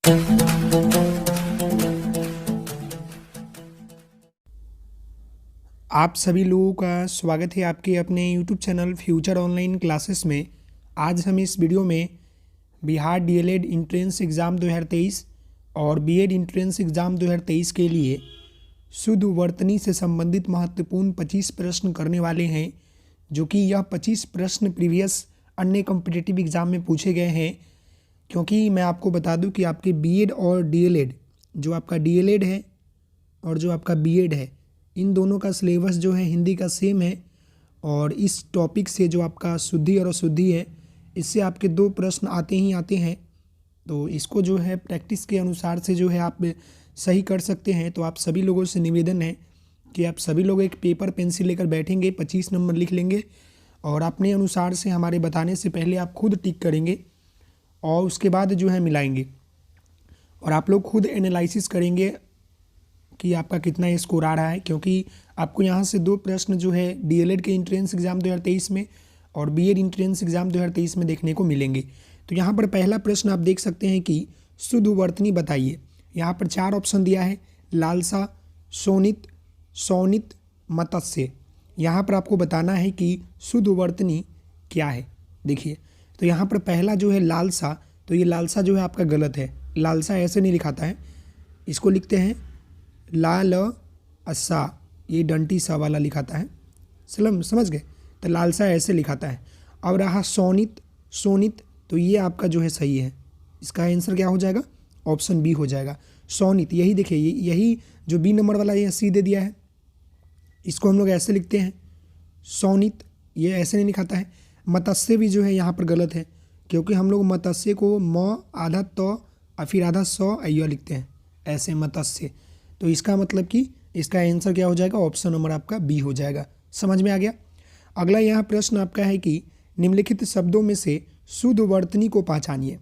आप सभी लोगों का स्वागत है आपके अपने YouTube channel future online classes में। आज हम इस वीडियो में बिहार डीएलएड इंट्रेंस एग्ज़ाम 2023 और बीएड इंट्रेंस एग्ज़ाम 2023 के लिए शुद्ध वर्तनी से संबंधित महत्वपूर्ण 25 प्रश्न करने वाले हैं, जो कि यह 25 प्रश्न प्रीवियस अन्य कॉम्पिटिटिव एग्ज़ाम में पूछे गए हैं। क्योंकि मैं आपको बता दूं कि आपके बीएड और डीएलएड, जो आपका डीएलएड है और जो आपका बीएड है, इन दोनों का सिलेबस जो है हिंदी का सेम है। और इस टॉपिक से जो आपका शुद्धि और अशुद्धि है, इससे आपके 2 प्रश्न आते ही आते हैं। तो इसको जो है प्रैक्टिस के अनुसार से जो है आप सही कर सकते हैं। तो आप सभी लोगों से निवेदन है कि आप सभी लोग एक पेपर पेंसिल लेकर बैठेंगे, 25 नंबर लिख लेंगे और अपने अनुसार से हमारे बताने से पहले आप खुद टिक करेंगे और उसके बाद जो है मिलाएंगे और आप लोग खुद एनालिसिस करेंगे कि आपका कितना स्कोर आ रहा है। क्योंकि आपको यहाँ से 2 प्रश्न जो है डीएलएड के इंट्रेंस एग्ज़ाम 2023 में और बीएड इंट्रेंस एग्ज़ाम 2023 में देखने को मिलेंगे। तो यहाँ पर पहला प्रश्न आप देख सकते हैं कि शुद्ध वर्तनी बताइए। यहाँ पर 4 ऑप्शन दिया है, लालसा, शोणित, सौनित, मत्स्य। यहाँ पर आपको बताना है कि शुद्ध वर्तनी क्या है। देखिए, तो यहाँ पर पहला जो है लालसा, तो ये लालसा जो है आपका गलत है। लालसा ऐसे नहीं लिखाता है, इसको लिखते हैं लाल असा, ये डंटी सा वाला लिखाता है। समझ गए? तो लालसा ऐसे लिखाता है। अब रहा सोनित, सोनित, तो ये आपका जो है सही है। इसका आंसर क्या हो जाएगा? ऑप्शन बी हो जाएगा, सोनित। यही देखिए, यही जो बी नंबर वाला ये सी दे दिया है, इसको हम लोग ऐसे लिखते हैं सोनित, ये ऐसे नहीं लिखाता है। मत्स्य भी जो है यहाँ पर गलत है, क्योंकि हम लोग मत्स्य को म आधा तो और फिर आधा सौ अय्या लिखते हैं, ऐसे मत्स्य। तो इसका मतलब कि इसका आंसर क्या हो जाएगा? ऑप्शन नंबर आपका बी हो जाएगा। समझ में आ गया? अगला यहाँ प्रश्न आपका है कि निम्नलिखित शब्दों में से शुद्ध वर्तनी को पहचानिए।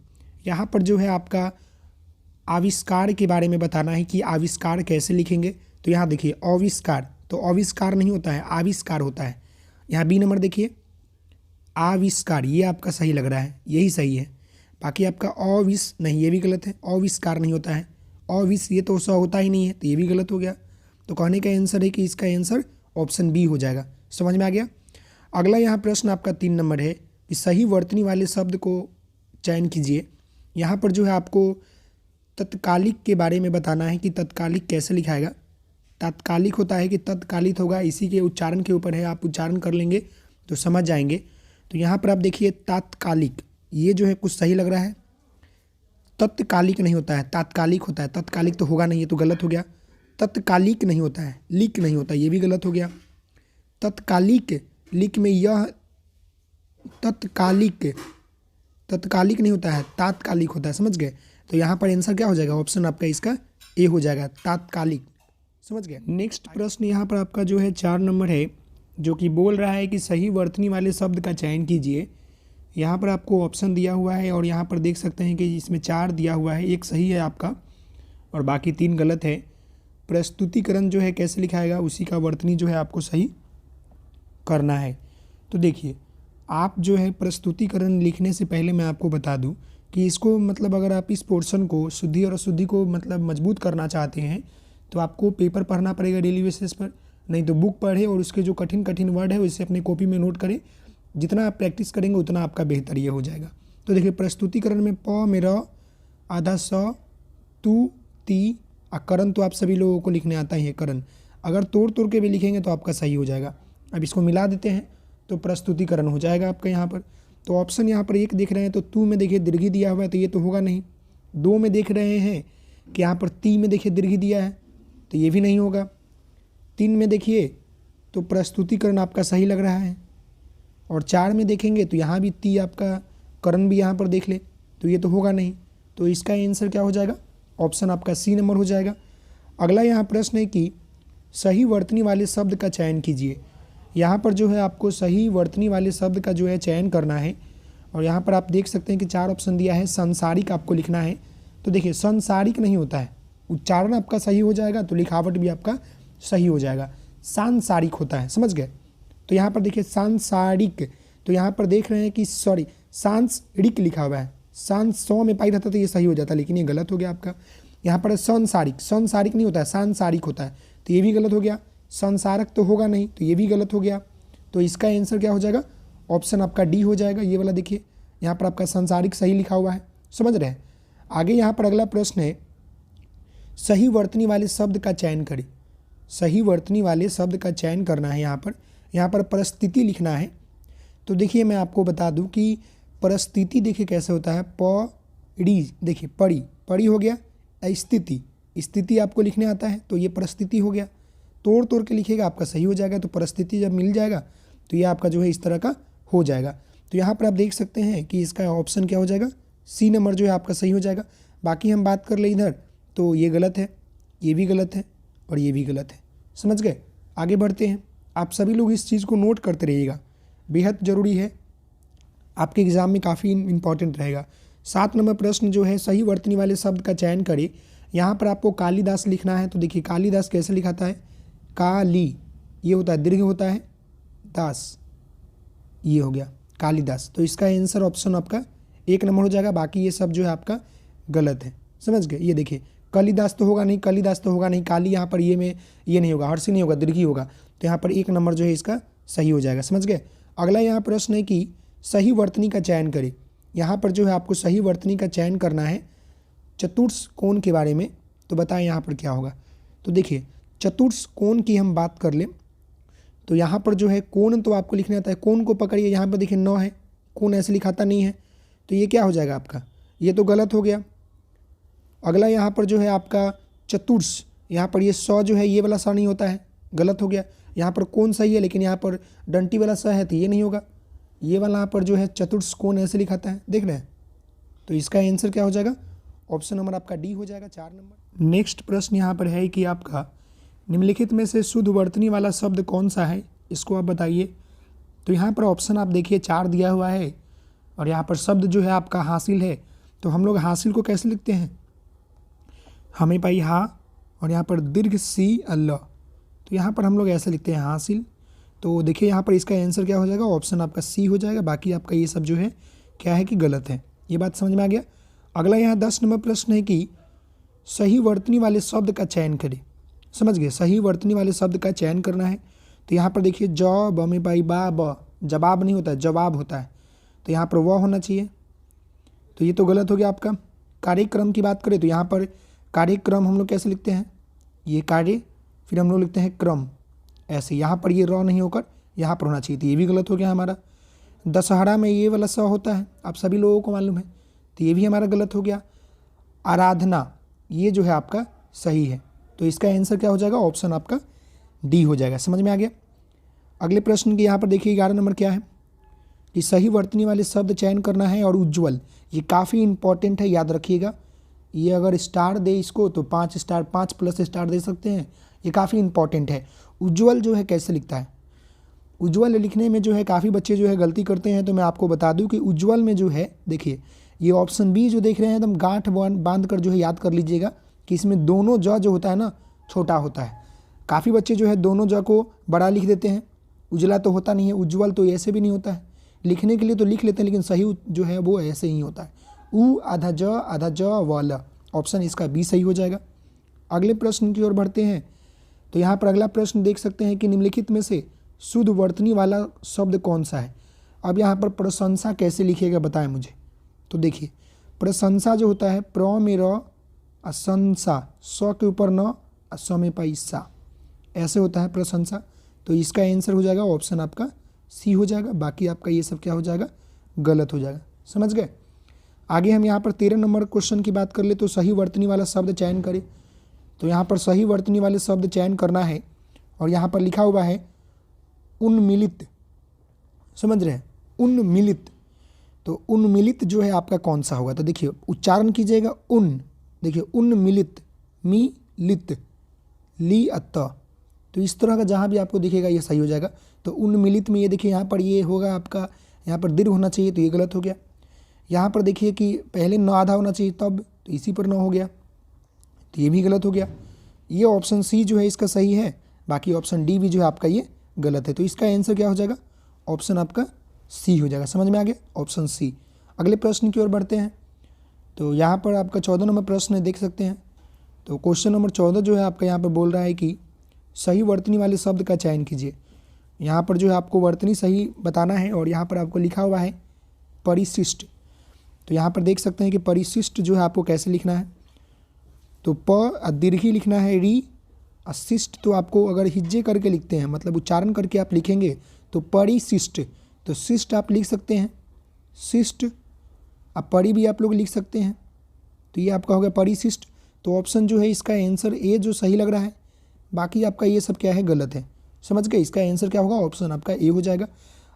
यहाँ पर जो है आपका आविष्कार के बारे में बताना है कि आविष्कार कैसे लिखेंगे। तो यहाँ देखिए आविष्कार, तो आविष्कार नहीं होता है, आविष्कार होता है। यहाँ बी नंबर देखिए, आविष्कार, ये आपका सही लग रहा है, यही सही है। बाकी आपका अविष नहीं, ये भी गलत है। आविष्कार नहीं होता है, अविष ये तो स होता ही नहीं है, तो ये भी गलत हो गया। तो कहने का आंसर है कि इसका आंसर ऑप्शन बी हो जाएगा। समझ में आ गया? अगला यहाँ प्रश्न आपका 3 नंबर है कि सही वर्तनी वाले शब्द को चयन कीजिए। यहाँ पर जो है आपको तत्कालिक के बारे में बताना है कि तत्कालिक कैसे लिखाएगा। तात्कालिक होता है कि तत्कालिक होगा, इसी के उच्चारण के ऊपर है, आप उच्चारण कर लेंगे तो समझ जाएंगे। तो यहाँ पर आप देखिए तात्कालिक, ये जो है कुछ सही लग रहा है। तत्कालिक नहीं होता है, तात्कालिक होता है। तत्कालिक तो होगा नहीं, ये तो गलत हो गया। तत्कालिक नहीं होता है, लीक नहीं होता, ये भी गलत हो गया। तत्कालिक, लीक में यह तत्कालिक, तत्कालिक नहीं होता है, तात्कालिक होता है। समझ गए? तो यहाँ पर आंसर क्या हो जाएगा? ऑप्शन आपका इसका ए हो जाएगा, तात्कालिक। समझ गए? नेक्स्ट प्रश्न यहाँ पर आपका जो है 4 नंबर है, जो कि बोल रहा है कि सही वर्तनी वाले शब्द का चयन कीजिए। यहाँ पर आपको ऑप्शन दिया हुआ है और यहाँ पर देख सकते हैं कि इसमें 4 दिया हुआ है, एक सही है आपका और बाकी 3 गलत है। प्रस्तुतिकरण जो है कैसे लिखाएगा, उसी का वर्तनी जो है आपको सही करना है। तो देखिए, आप जो है प्रस्तुतिकरण लिखने से पहले मैं आपको बता दूं कि इसको मतलब अगर आप इस पोर्शन को शुद्धि और अशुद्धि को मतलब मजबूत करना चाहते हैं तो आपको पेपर पढ़ना पड़ेगा डेली बेसिस पर, नहीं तो बुक पढ़े और उसके जो कठिन कठिन वर्ड है उसे अपने कॉपी में नोट करें। जितना आप प्रैक्टिस करेंगे उतना आपका बेहतर ये हो जाएगा। तो देखिए, प्रस्तुतिकरण में प में र, आधा स, तू, ती, करण तो आप सभी लोगों को लिखने आता ही है, करण। अगर तोड़ तोड़ के भी लिखेंगे तो आपका सही हो जाएगा। अब इसको मिला देते हैं तो प्रस्तुतिकरण हो जाएगा आपका यहाँ पर। तो ऑप्शन यहाँ पर 1 देख रहे हैं तो तू में देखिए दीर्घी दिया हुआ है, तो ये तो होगा नहीं। 2 में देख रहे हैं कि यहाँ पर ती में देखिए दीर्घी दिया है, तो ये भी नहीं होगा। 3 में देखिए तो प्रस्तुतिकरण आपका सही लग रहा है और 4 में देखेंगे तो यहाँ भी ती आपका, करण भी यहाँ पर देख ले, तो ये तो होगा नहीं। तो इसका आंसर क्या हो जाएगा? ऑप्शन आपका सी नंबर हो जाएगा। अगला यहाँ प्रश्न है कि सही वर्तनी वाले शब्द का चयन कीजिए। यहाँ पर जो है आपको सही वर्तनी वाले शब्द का जो है चयन करना है और यहाँ पर आप देख सकते हैं कि 4 ऑप्शन दिया है। संसारिक आपको लिखना है। तो देखिए, संसारिक नहीं होता है, उच्चारण आपका सही हो जाएगा तो लिखावट भी आपका सही हो जाएगा। सांसारिक होता है। समझ गए? तो यहाँ पर देखिए सांसारिक, तो यहाँ पर देख रहे हैं कि सॉरी सांसरिक लिखा हुआ है, सौ में पाई रहता तो ये सही हो जाता, लेकिन ये गलत हो गया आपका। यहाँ पर संसारिक, संसारिक नहीं होता है, सांसारिक होता है, तो ये भी गलत हो गया। संसारक तो होगा नहीं, तो ये भी गलत हो गया। तो इसका आंसर क्या हो जाएगा, ऑप्शन आपका डी हो जाएगा। ये वाला देखिए यहाँ पर आपका संसारिक सही लिखा हुआ है, समझ रहे हैं। आगे यहाँ पर अगला प्रश्न है, सही वर्तनी वाले शब्द का चयन करें। सही वर्तनी वाले शब्द का चयन करना है। यहाँ पर परिस्थिति लिखना है। तो देखिए मैं आपको बता दूं कि परिस्थिति देखिए कैसे होता है, पड़ी, देखिए पड़ी, पड़ी हो गया। स्थिति, स्थिति आपको लिखने आता है, तो ये परिस्थिति हो गया। तोड़ तोड़ के लिखिएगा, आपका सही हो जाएगा। तो परिस्थिति जब मिल जाएगा तो ये आपका जो है इस तरह का हो जाएगा। तो यहाँ पर आप देख सकते हैं कि इसका ऑप्शन क्या हो जाएगा, सी नंबर जो है आपका सही हो जाएगा। बाकी हम बात कर ले इधर, तो ये गलत है, ये भी गलत है और ये भी गलत है, समझ गए। आगे बढ़ते हैं। आप सभी लोग इस चीज़ को नोट करते रहिएगा, बेहद ज़रूरी है, आपके एग्ज़ाम में काफ़ी इंपॉर्टेंट रहेगा। 7 नंबर प्रश्न जो है, सही वर्तनी वाले शब्द का चयन करें। यहाँ पर आपको कालिदास लिखना है। तो देखिए कालिदास कैसे लिखाता है, काली, ये होता है दीर्घ होता है, दास, ये हो गया कालिदास। तो इसका आंसर ऑप्शन आपका 1 नंबर हो जाएगा। बाकी ये सब जो है आपका गलत है, समझ गए। ये देखिए कालिदास तो होगा नहीं, कालिदास तो होगा नहीं, काली यहाँ पर ये में ये नहीं होगा, हर्ष नहीं होगा, दीर्घी होगा। तो यहाँ पर 1 नंबर जो है इसका सही हो जाएगा, समझ गए। अगला यहाँ प्रश्न है कि सही वर्तनी का चयन करें। यहाँ पर जो है आपको सही वर्तनी का चयन करना है चतुष्कोण के बारे में। तो बताएं यहाँ पर क्या होगा। तो देखिए चतुष्कोण की हम बात कर लें तो यहाँ पर जो है कोण तो आपको लिखना आता है, कोण को पकड़िए। यहाँ पर देखिए 9 है, कोण ऐसे लिखाता नहीं है, तो ये क्या हो जाएगा आपका, ये तो गलत हो गया। अगला यहाँ पर जो है आपका चतुर्स, यहाँ पर ये 100 जो है ये वाला स नहीं होता है, गलत हो गया। यहाँ पर कोण सही है, लेकिन यहाँ पर डंटी वाला स है तो ये नहीं होगा। ये वाला यहाँ पर जो है चतुष्कोण ऐसे लिखाता है, देख रहे हैं। तो इसका आंसर क्या हो जाएगा, ऑप्शन नंबर आपका डी हो जाएगा, 4 नंबर। नेक्स्ट प्रश्न यहाँ पर है कि आपका निम्नलिखित में से शुद्ध वर्तनी वाला शब्द कौन सा है, इसको आप बताइए। तो यहाँ पर ऑप्शन आप देखिए 4 दिया हुआ है और यहाँ पर शब्द जो है आपका हासिल है। तो हम लोग हासिल को कैसे लिखते हैं, हमें पाई हा और यहाँ पर दीर्घ सी अल्लाह, तो यहाँ पर हम लोग ऐसे लिखते हैं हासिल। तो देखिए यहाँ पर इसका आंसर क्या हो जाएगा, ऑप्शन आपका सी हो जाएगा। बाकी आपका ये सब जो है क्या है कि गलत है। ये बात समझ में आ गया। अगला यहाँ 10 नंबर प्रश्न है कि सही वर्तनी वाले शब्द का चयन करें। समझ गए, सही वर्तनी वाले शब्द का चयन करना है। तो यहाँ पर देखिए ज ब में पाई बा ब, जवाब नहीं होता है, जवाब होता है। तो यहाँ पर वह होना चाहिए, तो ये तो गलत हो गया आपका। कार्यक्रम की बात करें तो यहाँ पर कार्यक्रम हम लोग कैसे लिखते हैं, ये कार्य, फिर हम लोग लिखते हैं क्रम, ऐसे। यहाँ पर ये र नहीं होकर यहाँ पर होना चाहिए, तो ये भी गलत हो गया हमारा। दशहरा में ये वाला स होता है, आप सभी लोगों को मालूम है, तो ये भी हमारा गलत हो गया। आराधना, ये जो है आपका सही है। तो इसका आंसर क्या हो जाएगा, ऑप्शन आपका डी हो जाएगा। समझ में आ गया। अगले प्रश्न के यहाँ पर देखिए 11 नंबर क्या है कि सही वर्तनी वाले शब्द चयन करना है और उज्ज्वल, ये काफ़ी इंपॉर्टेंट है, याद रखिएगा। ये अगर स्टार दे इसको तो 5 स्टार, 5+ स्टार दे सकते हैं, ये काफ़ी इंपॉर्टेंट है। उज्ज्वल जो है कैसे लिखता है, उज्ज्वल लिखने में जो है काफ़ी बच्चे जो है गलती करते हैं। तो मैं आपको बता दूं कि उज्ज्वल में जो है देखिए ये ऑप्शन बी जो देख रहे हैं एकदम गांठ बांध कर जो है याद कर लीजिएगा कि इसमें दोनों ज जो होता है ना छोटा होता है। काफ़ी बच्चे जो है दोनों ज को बड़ा लिख देते हैं, उजला तो होता नहीं है, उज्ज्वल तो ऐसे भी नहीं होता है, लिखने के लिए तो लिख लेते हैं लेकिन सही जो है वो ऐसे ही होता है, उ आधा ज वाला। ऑप्शन इसका बी सही हो जाएगा। अगले प्रश्न की ओर बढ़ते हैं। तो यहाँ पर अगला प्रश्न देख सकते हैं कि निम्नलिखित में से शुद्ध वर्तनी वाला शब्द कौन सा है। अब यहाँ पर प्रशंसा कैसे लिखिएगा बताएं मुझे। तो देखिए प्रशंसा जो होता है प्र में र, असंसा, स के ऊपर न, स में पाई सा, ऐसे होता है प्रशंसा। तो इसका आंसर हो जाएगा ऑप्शन आपका सी हो जाएगा। बाकी आपका ये सब क्या हो जाएगा, गलत हो जाएगा। समझ गए। आगे हम यहाँ पर 13 नंबर क्वेश्चन की बात कर ले तो सही वर्तनी वाला शब्द चयन करें। तो यहाँ पर सही वर्तनी वाले शब्द चयन करना है और यहाँ पर लिखा हुआ है उन्मिलित, समझ रहे हैं, उन्मिलित। तो उन्मिलित जो है आपका कौन सा होगा, तो देखिए उच्चारण कीजिएगा उन, देखिए उन्मिलित, मिलित, ली अत, तो इस तरह का जहाँ भी आपको दिखेगा ये सही हो जाएगा। तो उन्मिलित में ये देखिए यहाँ पर ये होगा आपका, यहाँ पर दीर्घ होना चाहिए तो ये गलत हो गया। यहाँ पर देखिए कि पहले न आधा होना चाहिए तब, तो इसी पर न हो गया, तो ये भी गलत हो गया। ये ऑप्शन सी जो है इसका सही है, बाकी ऑप्शन डी भी जो है आपका ये गलत है। तो इसका आंसर क्या हो जाएगा, ऑप्शन आपका सी हो जाएगा। समझ में आ गया, ऑप्शन सी। अगले प्रश्न की ओर बढ़ते हैं। तो यहाँ पर आपका 14 नंबर प्रश्न देख सकते हैं। तो क्वेश्चन नंबर 14 जो है आपका यहाँ पर बोल रहा है कि सही वर्तनी वाले शब्द का चयन कीजिए। यहाँ पर जो है आपको वर्तनी सही बताना है और यहाँ पर आपको लिखा हुआ है परिशिष्ट। तो यहाँ पर देख सकते हैं कि परिशिष्ट जो है आपको कैसे लिखना है। तो प दीर्घी लिखना है री, शिष्ट तो आपको अगर हिज्जे करके लिखते हैं मतलब उच्चारण करके आप लिखेंगे तो परिशिष्ट, तो शिष्ट आप लिख सकते हैं, शिष्ट। अब परी भी आप लोग लिख सकते हैं, तो ये आपका हो गया परिशिष्ट। तो ऑप्शन जो है इसका आंसर ए जो सही लग रहा है, बाकी आपका ये सब क्या है गलत है। समझ गए, इसका आंसर क्या होगा, ऑप्शन आपका ए हो जाएगा।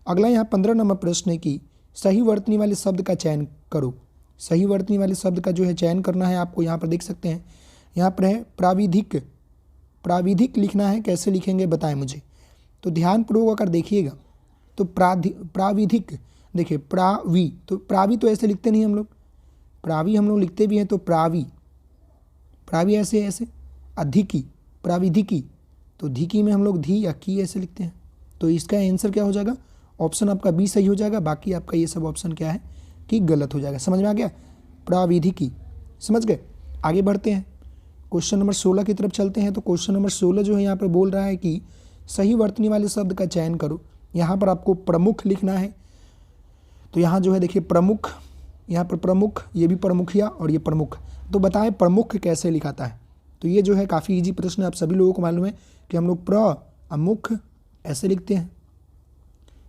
अगला यहाँ 15 नंबर प्रश्न है कि सही वर्तनी वाले शब्द का चयन करो। सही वर्तनी वाले शब्द का जो है चयन करना है आपको। यहाँ पर देख सकते हैं, यहाँ पर है प्राविधिक। प्राविधिक लिखना है, कैसे लिखेंगे बताएं मुझे। तो ध्यानपूर्वक अगर देखिएगा तो प्राविधिक, देखिए प्रावी, तो प्रावी तो ऐसे लिखते नहीं हम लोग, प्रावी हम लोग लिखते भी हैं, तो प्रावी, प्रावी ऐसे ऐसे। अधिकी, प्राविधिकी, तो धिकी में हम लोग धी या की ऐसे लिखते हैं। तो इसका आंसर क्या हो जाएगा, ऑप्शन आपका बी सही हो जाएगा। बाकी आपका ये सब ऑप्शन क्या है कि गलत हो जाएगा। समझ में आ गया, प्राविधिकी। समझ गए, आगे बढ़ते हैं, क्वेश्चन नंबर 16 की तरफ चलते हैं। तो क्वेश्चन नंबर 16 जो है यहाँ पर बोल रहा है कि सही वर्तनी वाले शब्द का चयन करो। यहाँ पर आपको प्रमुख लिखना है। तो यहाँ जो है देखिए प्रमुख, यहाँ पर प्रमुख, ये भी प्रमुखिया और ये प्रमुख। तो बताएं प्रमुख कैसे लिखाता है। तो ये जो है काफ़ी इजी प्रश्न है, आप सभी लोगों को मालूम है कि हम लोग प्रमुख ऐसे लिखते हैं।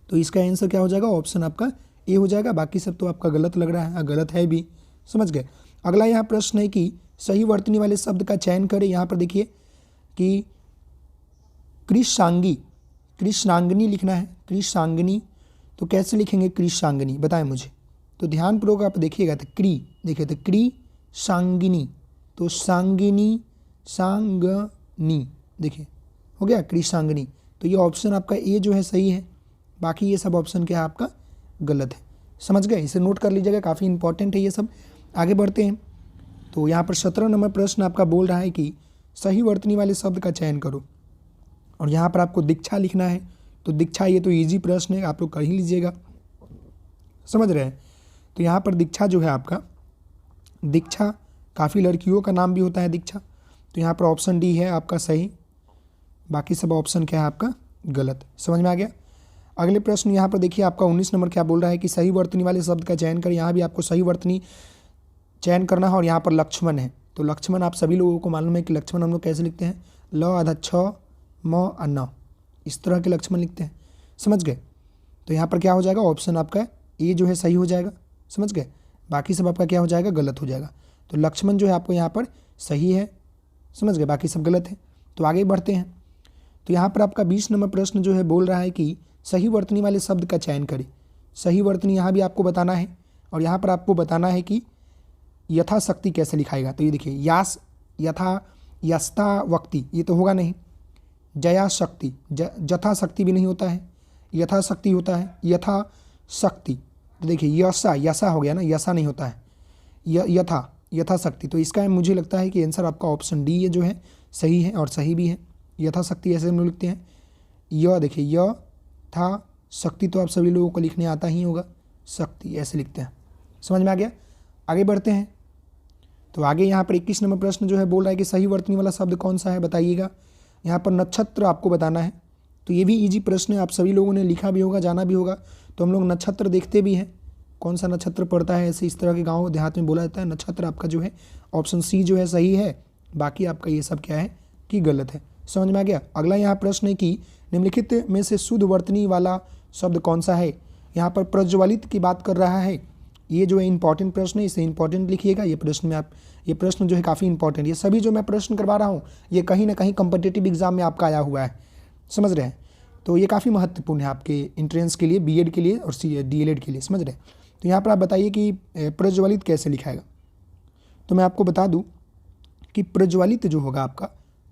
तो इसका आंसर क्या हो जाएगा, ऑप्शन आपका ए हो जाएगा। बाकी सब तो आपका गलत लग रहा है, गलत है भी। समझ गए। अगला यहाँ प्रश्न है कि सही वर्तनी वाले शब्द का चयन करें। यहाँ पर देखिए कि कृषांगी, कृष्णांगनी लिखना है, कृषांगनी। तो कैसे लिखेंगे कृषांगनी, बताएं मुझे। तो ध्यानपूर्वक आप देखिएगा, तो देखिए तो कृषांगिनी, तो सांगिनी, सांगनी, देखिए हो गया कृषांगनी। तो ये ऑप्शन आपका ए जो है सही है। बाकी ये सब ऑप्शन क्या है आपका गलत है। समझ गए, इसे नोट कर लीजिएगा, काफ़ी इंपॉर्टेंट है ये सब। आगे बढ़ते हैं। तो यहाँ पर 17 नंबर प्रश्न आपका बोल रहा है कि सही वर्तनी वाले शब्द का चयन करो। और यहाँ पर आपको दीक्षा लिखना है। तो दीक्षा ये तो इजी प्रश्न है, आप लोग कर ही लीजिएगा। समझ रहे हैं। तो यहाँ पर दीक्षा जो है आपका, दीक्षा काफ़ी लड़कियों का नाम भी होता है दीक्षा। तो यहाँ पर ऑप्शन डी है आपका सही, बाकी सब ऑप्शन क्या है आपका गलत। समझ में आ गया। अगले प्रश्न यहाँ पर देखिए आपका 19 नंबर क्या बोल रहा है कि सही वर्तनी वाले शब्द का चयन कर। यहाँ भी आपको सही वर्तनी चयन करना है। और यहाँ पर लक्ष्मण है। तो लक्ष्मण आप सभी लोगों को मालूम है कि लक्ष्मण हम लोग कैसे लिखते हैं, ल आधा छ म अन्न, इस तरह के लक्ष्मण लिखते हैं। समझ गए। तो यहाँ पर क्या हो जाएगा, ऑप्शन आपका ए जो है सही हो जाएगा। समझ गए। बाकी सब आपका क्या हो जाएगा, गलत हो जाएगा। तो लक्ष्मण जो है आपको यहाँ पर सही है। समझ गए, बाकी सब गलत है। तो आगे बढ़ते हैं। तो यहाँ पर आपका 20 नंबर प्रश्न जो है बोल रहा है कि सही वर्तनी वाले शब्द का चयन करें। सही वर्तनी यहाँ भी आपको बताना है। और यहाँ पर आपको बताना है कि यथाशक्ति कैसे लिखाएगा। तो ये देखिए यास, यथा, यस्ता वक्ति, ये तो होगा नहीं। जया शक्ति, जथाशक्ति भी नहीं होता है, यथाशक्ति होता है, यथाशक्ति। तो देखिए यसा, यसा हो गया ना, यसा नहीं होता है, यथाशक्ति। तो इसका मुझे लगता है कि आंसर आपका ऑप्शन डी ये जो है सही है और सही भी है। यथाशक्ति ऐसे हम लोग लिखते हैं। य देखिए य था शक्ति, तो आप सभी लोगों को लिखने आता ही होगा, शक्ति ऐसे लिखते हैं। समझ में आ गया। आगे बढ़ते हैं। तो आगे यहाँ पर 21 नंबर प्रश्न जो है बोल रहा है कि सही वर्तनी वाला शब्द कौन सा है बताइएगा। यहाँ पर नक्षत्र आपको बताना है। तो ये भी इजी प्रश्न है, आप सभी लोगों ने लिखा भी होगा, जाना भी होगा। तो हम लोग नक्षत्र देखते भी हैं, कौन सा नक्षत्र पड़ता है, ऐसे इस तरह के गाँव देहात में बोला जाता है। नक्षत्र आपका जो है ऑप्शन सी जो है सही है। बाकी आपका ये सब क्या है कि गलत है। समझ में आ गया। अगला यहाँ प्रश्न है कि निम्नलिखित में से शुद्ध वर्तनी वाला शब्द कौन सा है। यहाँ पर प्रज्वलित की बात कर रहा है। ये जो है इंपॉर्टेंट प्रश्न है, इसे इंपॉर्टेंट लिखिएगा। ये प्रश्न में आप, ये प्रश्न जो है काफ़ी इंपॉर्टेंट, ये सभी जो मैं प्रश्न करवा रहा हूँ ये कहीं ना कहीं कम्पिटिटिव एग्जाम में आपका आया हुआ है। समझ रहे हैं। तो ये काफ़ी महत्वपूर्ण है आपके एंट्रेंस के लिए, बीएड के लिए और डीएलएड के लिए। समझ रहे हैं। तो यहाँ पर आप बताइए कि प्रज्वलित कैसे लिखाएगा। तो मैं आपको बता दूँ कि प्रज्वलित जो होगा आपका,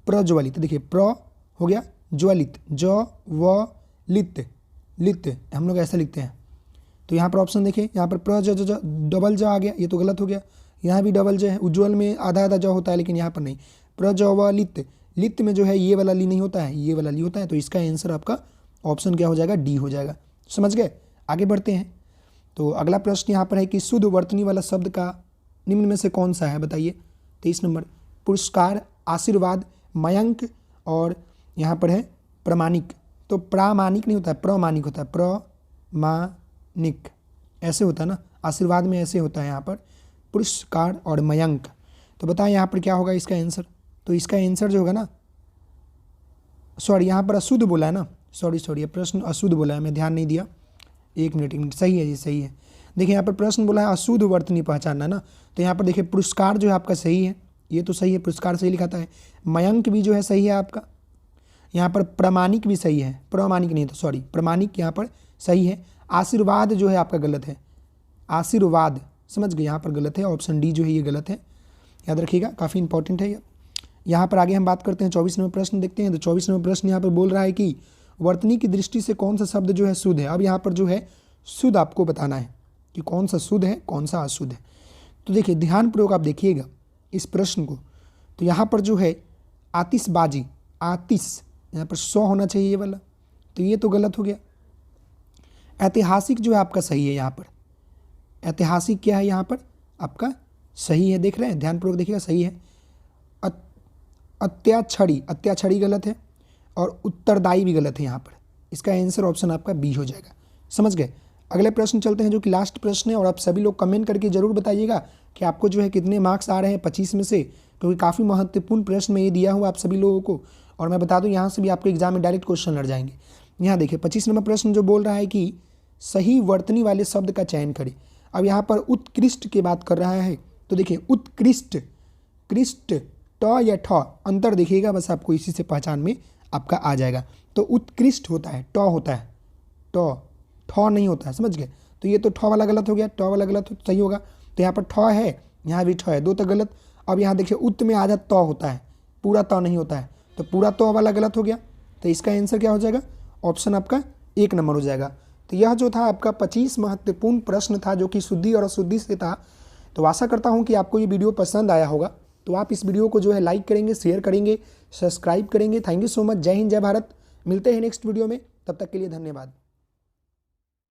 प्रज्वलित देखिए प्र हो गया ज्वलित, ज व लित, लित हम लोग ऐसा लिखते हैं। तो यहाँ पर ऑप्शन देखिए, यहाँ पर प्र ज डबल ज आ गया, ये तो गलत हो गया। यहाँ भी डबल ज है, उज्ज्वल में आधा आधा ज होता है लेकिन यहाँ पर नहीं। प्र ज व लित, लित में जो है ये वाला ली नहीं होता है, ये वाला ली होता है। तो इसका आंसर आपका ऑप्शन क्या हो जाएगा, डी हो जाएगा। समझ गए। आगे बढ़ते हैं। तो अगला प्रश्न यहाँ पर है कि शुद्ध वर्तनी वाला शब्द का निम्न में से कौन सा है बताइए। 23 नंबर पुरस्कार, आशीर्वाद, मयंक और यहाँ पर है प्रामाणिक। तो प्रामाणिक नहीं होता है, प्रमाणिक होता है, प्रमाणिक ऐसे होता है ना, आशीर्वाद में ऐसे होता है यहाँ पर पुरस्कार और मयंक। तो बताएं यहाँ पर क्या होगा इसका आंसर। तो इसका आंसर जो होगा ना, सॉरी यहाँ पर अशुद्ध बोला है ना, सॉरी प्रश्न अशुद्ध बोला है, मैं ध्यान नहीं दिया, एक मिनट सही है जी, सही है। देखिए यहाँ पर प्रश्न बोला है अशुद्ध वर्तनी पहचानना ना, तो यहाँ पर देखिए पुरस्कार जो है आपका सही है, ये तो सही है, पुरस्कार सही लिखाता है। मयंक भी जो है सही है आपका। यहाँ पर प्रामाणिक भी सही है, प्रामाणिक नहीं तो सॉरी प्रामाणिक यहाँ पर सही है। आशीर्वाद जो है आपका गलत है, आशीर्वाद समझ गए, यहाँ पर गलत है, ऑप्शन डी जो है ये गलत है, याद रखिएगा, काफ़ी इंपॉर्टेंट है ये। यहाँ पर आगे हम बात करते हैं 24 नंबर प्रश्न देखते हैं। तो 24 नंबर प्रश्न यहाँ पर बोल रहा है कि वर्तनी की दृष्टि से कौन सा शब्द जो है शुद्ध है। अब यहाँ पर जो है शुद्ध आपको बताना है कि कौन सा शुद्ध है कौन सा अशुद्ध है। तो देखिए ध्यानपूर्वक आप देखिएगा इस प्रश्न को। तो यहाँ पर जो है आतिशबाजी, आतिश यहाँ पर 100 होना चाहिए ये वाला, तो ये तो गलत हो गया। ऐतिहासिक जो है आपका सही है, यहाँ पर ऐतिहासिक क्या है यहाँ पर आपका सही है, देख रहे हैं, ध्यानपूर्वक देखिएगा, सही है। अत्याक्षरी, अत्याक्षरी गलत है और उत्तरदायी भी गलत है यहाँ पर। इसका आंसर ऑप्शन आपका बी हो जाएगा, समझ गए। अगले प्रश्न चलते हैं जो कि लास्ट प्रश्न है, और आप सभी लोग कमेंट करके जरूर बताइएगा कि आपको जो है कितने मार्क्स आ रहे हैं 25 में से, क्योंकि काफ़ी महत्वपूर्ण प्रश्न में ये दिया हुआ आप सभी लोगों को। और मैं बता दूं यहाँ से भी आपके एग्जाम में डायरेक्ट क्वेश्चन लड़ जाएंगे। यहाँ देखिए 25 नंबर प्रश्न जो बोल रहा है कि सही वर्तनी वाले शब्द का चयन करें। अब यहाँ पर उत्कृष्ट की बात कर रहा है, तो देखिए उत्कृष्ट, कृष्ट, ट या ठ, अंतर देखिएगा बस, आपको इसी से पहचान में आपका आ जाएगा। तो उत्कृष्ट होता है ट होता है, ट, ठ नहीं होता है, समझ गए। तो ये तो ठ वाला गलत हो गया, ट वाला गलत सही होगा। तो यहाँ पर ठ है, यहाँ भी ठ है, दो तो गलत। अब यहाँ देखिए उत में आधा त होता है, पूरा त नहीं होता है, तो पूरा त वाला गलत हो गया। तो इसका आंसर क्या हो जाएगा, ऑप्शन आपका 1 नंबर हो जाएगा। तो यह जो था आपका 25 महत्वपूर्ण प्रश्न था जो कि शुद्धि और अशुद्धि से था। तो आशा करता हूँ कि आपको ये वीडियो पसंद आया होगा। तो आप इस वीडियो को जो है लाइक करेंगे, शेयर करेंगे, सब्सक्राइब करेंगे। Thank you so much. जय हिंद, जय भारत। मिलते हैं नेक्स्ट वीडियो में, तब तक के लिए धन्यवाद।